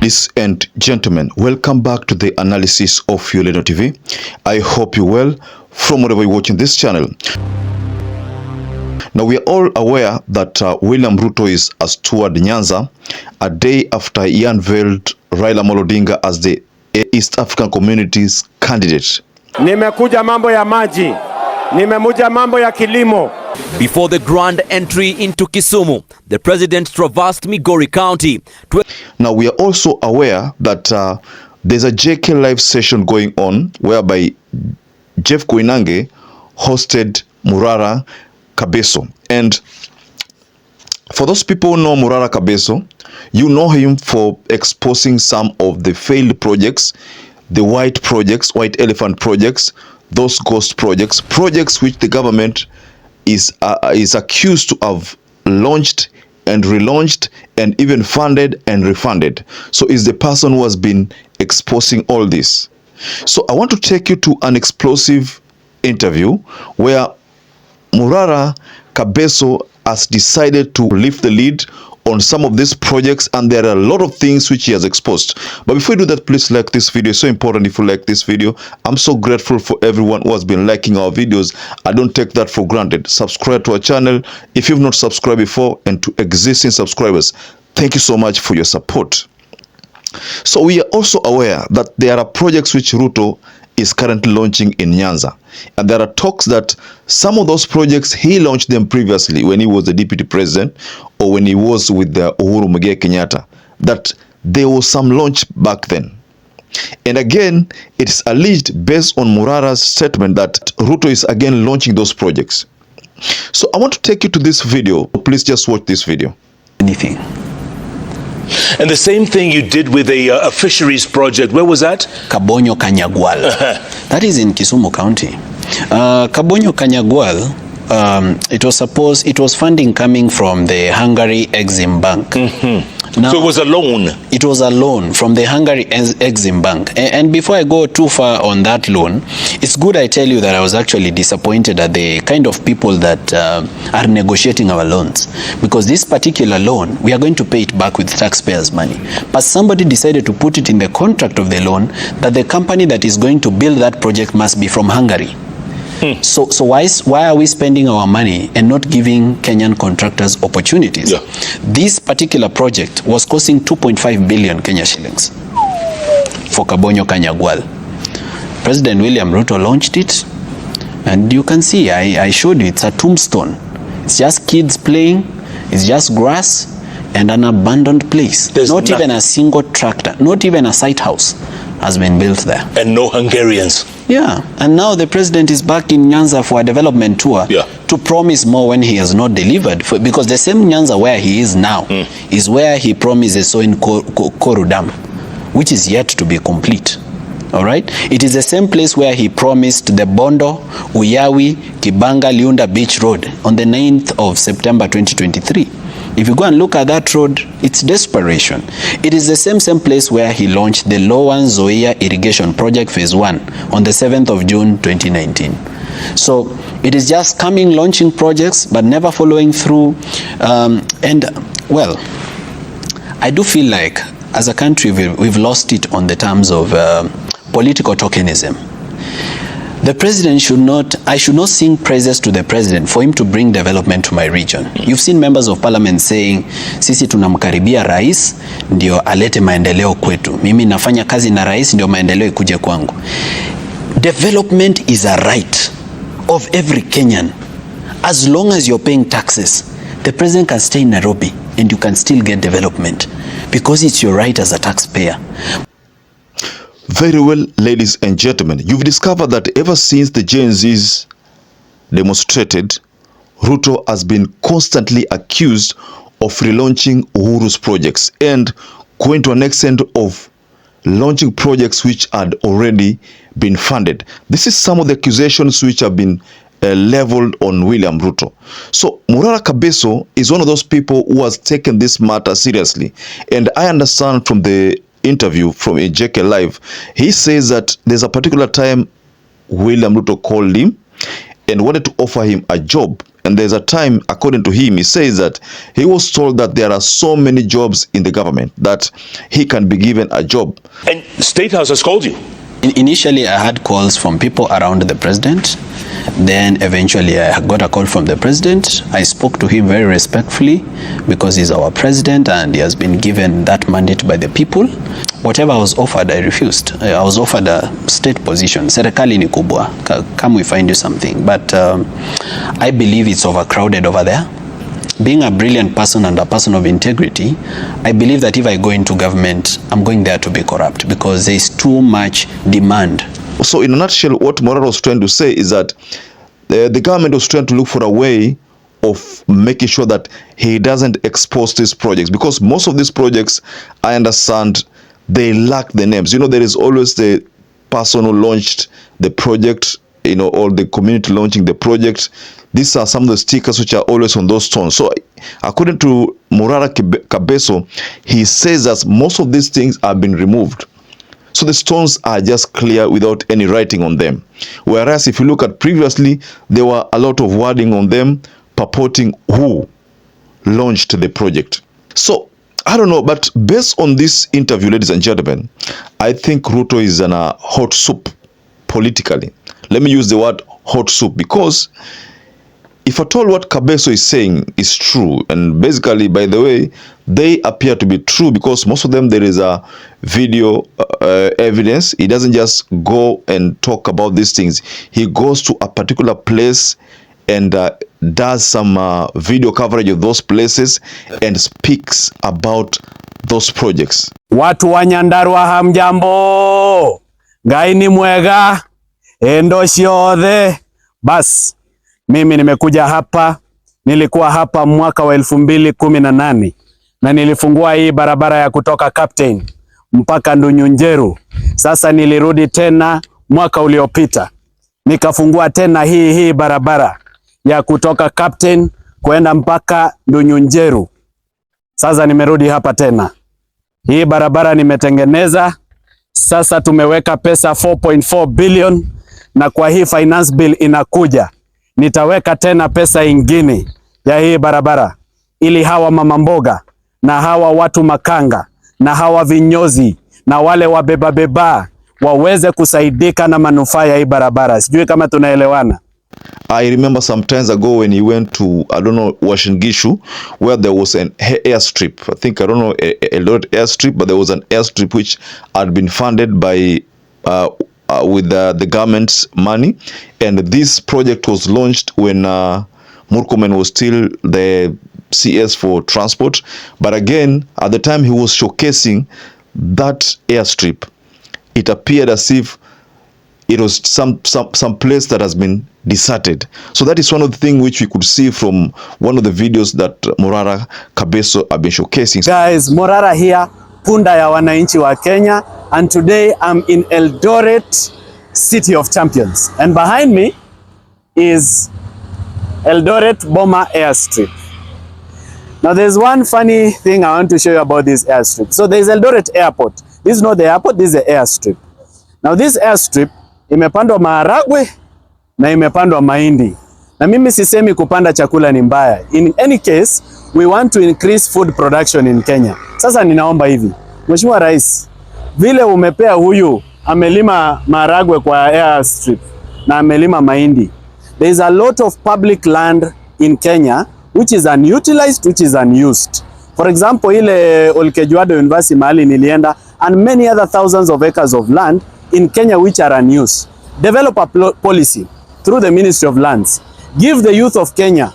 Ladies and gentlemen, welcome back to the analysis of YOLENO TV. I hope you're well from wherever you're watching this channel. Now, we are all aware that William Ruto is toured NYANZA a day after he unveiled Raila Amolo Odinga as the East African Community's candidate. Nimekuja mambo ya maji, nimekuja mambo ya kilimo. Before the grand entry into Kisumu, the president traversed Migori County. Now, we are also aware that there's a JK live session going on whereby Jeff Koinange hosted Morara, KABESO. And for those people who know Morara KABESO, you know him for exposing some of the failed projects, the white elephant projects, those ghost projects which the government is accused to have launched and relaunched and even funded and refunded. So is the person who has been exposing all this. So I want to take you to an explosive interview where Morara KABESO has decided to lift the lid on some of these projects, and there are a lot of things which he has exposed. But before you do that, please like this video. It's so important if you like this video. I'm so grateful for everyone who has been liking our videos. I don't take that for granted. Subscribe to our channel if you've not subscribed before, and to existing subscribers, thank you so much for your support. So we are also aware that there are projects which Ruto is currently launching in NYANZA, and there are talks that some of those projects he launched them previously when he was the deputy president or when he was with the Uhuru Muigai Kenyatta, that there was some launch back then. And again, it's alleged based on Morara's statement that Ruto is again launching those projects. So I want to take you to this video. Please just watch this video. Anything. And the same thing you did with a fisheries project. Where was that? Kabonyo Kanyagwal. That is in Kisumu County. Kabonyo Kanyagwal, it was funding coming from the Hungary Exim Bank. Mm-hmm. Now, so it was a loan? It was a loan from the Hungary Exim Bank. And before I go too far on that loan, it's good I tell you that I was actually disappointed at the kind of people that are negotiating our loans. Because this particular loan, we are going to pay it back with taxpayers' money. But somebody decided to put it in the contract of the loan that the company that is going to build that project must be from Hungary. So why are we spending our money and not giving Kenyan contractors opportunities? Yeah. This particular project was costing 2.5 billion Kenya shillings for Kabonyo Kanyagwal. President William Ruto launched it, and you can see, I showed you, it's a tombstone. It's just kids playing, it's just grass and an abandoned place. There's not even a single tractor, not even a site house has been built there. And no Hungarians. Yeah, and now the president is back in NYANZA for a development tour to promise more when he has not delivered. Because the same NYANZA where he is now is where he promises so in Koru Dam, which is yet to be complete. All right? It is the same place where he promised the Bondo, Uyawi, Kibanga, Liunda Beach Road on the 9th of September 2023. If you go and look at that road, it's desperation. It is the same place where he launched the Lowan Zoia Irrigation Project Phase 1 on the 7th of June 2019. So it is just coming, launching projects, but never following through. Well, I do feel like as a country we've lost it on the terms of political tokenism. The president I should not sing praises to the president for him to bring development to my region. You've seen members of parliament saying, sisi tunamkaribia rais ndio alete maendeleo kwetu. Mimi nafanya kazi na rais ndio maendeleo ikuje kwangu. Development is a right of every Kenyan. As long as you're paying taxes, the president can stay in Nairobi and you can still get development because it's your right as a taxpayer. Very well, ladies and gentlemen, you've discovered that ever since the Gen Zs demonstrated, Ruto has been constantly accused of relaunching Uhuru's projects and going to an extent of launching projects which had already been funded. This is some of the accusations which have been leveled on William Ruto. So Morara KABESO is one of those people who has taken this matter seriously, and I understand from the interview from a JK Live, he says that there's a particular time William Ruto called him and wanted to offer him a job, And there's a time, according to him, he says that he was told that there are so many jobs in the government that he can be given a job. And State House has called you. Initially, I had calls from people around the president. Then eventually I got a call from the president. I spoke to him very respectfully because he's our president and he has been given that mandate by the people. Whatever I was offered, I refused. I was offered a state position. Serikali ni kubwa. Come we find you something. But I believe it's overcrowded over there. Being a brilliant person and a person of integrity, I believe that if I go into government, I'm going there to be corrupt because there is too much demand. So in a nutshell, what Morara was trying to say is that the government was trying to look for a way of making sure that he doesn't expose these projects, because most of these projects, I understand, they lack the names. You know, there is always the person who launched the project, you know, or the community launching the project. These are some of the stickers which are always on those stones. So according to Morara KABESO, he says that most of these things have been removed. So the stones are just clear without any writing on them. Whereas if you look at previously, there were a lot of wording on them purporting who launched the project. So I don't know, but based on this interview, ladies and gentlemen, I think RUTO is in a hot soup politically. Let me use the word hot soup, because if at all what KABESO is saying is true, and basically, by the way, they appear to be true, because most of them, there is a video evidence. He doesn't just go and talk about these things. He goes to a particular place and does some video coverage of those places and speaks about those projects. Watu wa Nyandarua hamjambo, Ngai ni mwega, endo ciothe. Bas, mimi nimekuja hapa, nilikuwa hapa mwaka wa 2018 na nilifungua hii barabara ya kutoka Captain mpaka Ndunyunjeru. Sasa nilirudi tena mwaka uliopita, nikafungua tena hii barabara ya kutoka Captain kwenda mpaka Ndunyunjeru. Sasa nimerudi hapa tena. Hii barabara nimetengeneza. Sasa tumeweka pesa 4.4 billion, na kwa hii finance bill inakuja nitaweka tena pesa ingine ya hii barabara, ili hawa mama mboga na hawa watu makanga na hawa vinyozi na wale wabeba waweze kusaidika na manufaa ya hii barabara. Sijui kama tunaelewana. I remember some times ago when he went to, I don't know, Washingishu, where there was an airstrip. I think, I don't know, a lot airstrip, but there was an airstrip which had been funded by with the government's money, and this project was launched when Murkomen was still the CS for transport. But again, at the time he was showcasing that airstrip, it appeared as if it was some place that has been deserted. So that is one of the things which we could see from one of the videos that Morara KABESO have been showcasing. Guys, Morara here, punda ya wananchi wa Kenya, and today I'm in Eldoret, City of Champions, and behind me is Eldoret Boma Airstrip. Now there's one funny thing I want to show you about this airstrip. So there's Eldoret Airport. This is not the airport, this is the airstrip. Now this airstrip imepandwa maharagwe na imepandwa mahindi. Na mimi sisemi kupanda chakula ni mbaya. In any case, we want to increase food production in Kenya. Sasa ninaomba hivi, Mheshimiwa Rais, vile umepea huyu amelima maharagwe kwa airstrip na amelima mahindi, there is a lot of public land in Kenya which is unutilized, which is unused. For example, ile Olkejuado University mahali nilienda, and many other thousands of acres of land in Kenya which are unused. Develop a policy through the Ministry of Lands. Give the youth of Kenya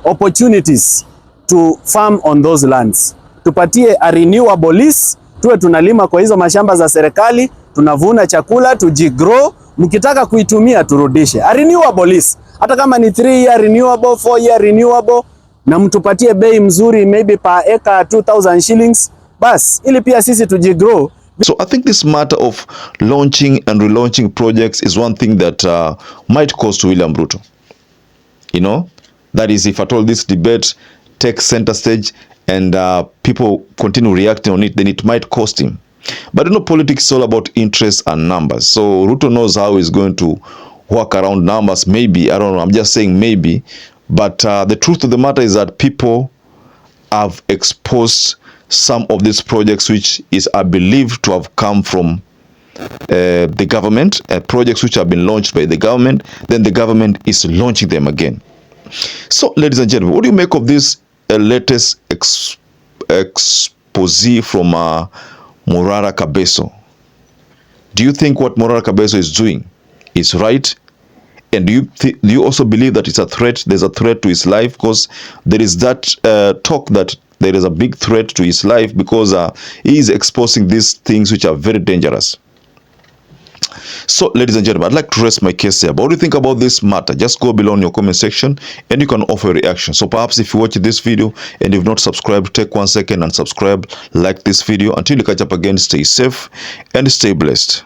opportunities to farm on those lands. Tupatie a renewable lease, tuwe tunalima kwa hizo mashamba za serikali, tunavuna chakula, tujigrow, mkitaka kuitumia turudishe. A renewable lease, hata kama ni 3-year renewable, 4-year renewable, na mtupatie bei mzuri, maybe per acre 2,000 shillings, bas, ili pia sisi tujigrow. So I think this matter of launching and relaunching projects is one thing that might cost William Ruto. You know, that is, if at all this debate takes center stage and people continue reacting on it, then it might cost him. But you know, politics is all about interest and numbers. So Ruto knows how he's going to work around numbers. Maybe, I don't know, I'm just saying maybe, But the truth of the matter is that people have exposed some of these projects which are believed to have come from the government, projects which have been launched by the government, then the government is launching them again. So, ladies and gentlemen, what do you make of this latest expose from Morara KABESO? Do you think what Morara KABESO is doing is right? And do you also believe that it's a threat? There's a threat to his life, because there is that talk that there is a big threat to his life because he is exposing these things which are very dangerous. So, ladies and gentlemen, I'd like to rest my case here. But what do you think about this matter? Just go below in your comment section and you can offer a reaction. So perhaps if you watch this video and you've not subscribed, take 1 second and subscribe, like this video. Until you catch up again, stay safe and stay blessed.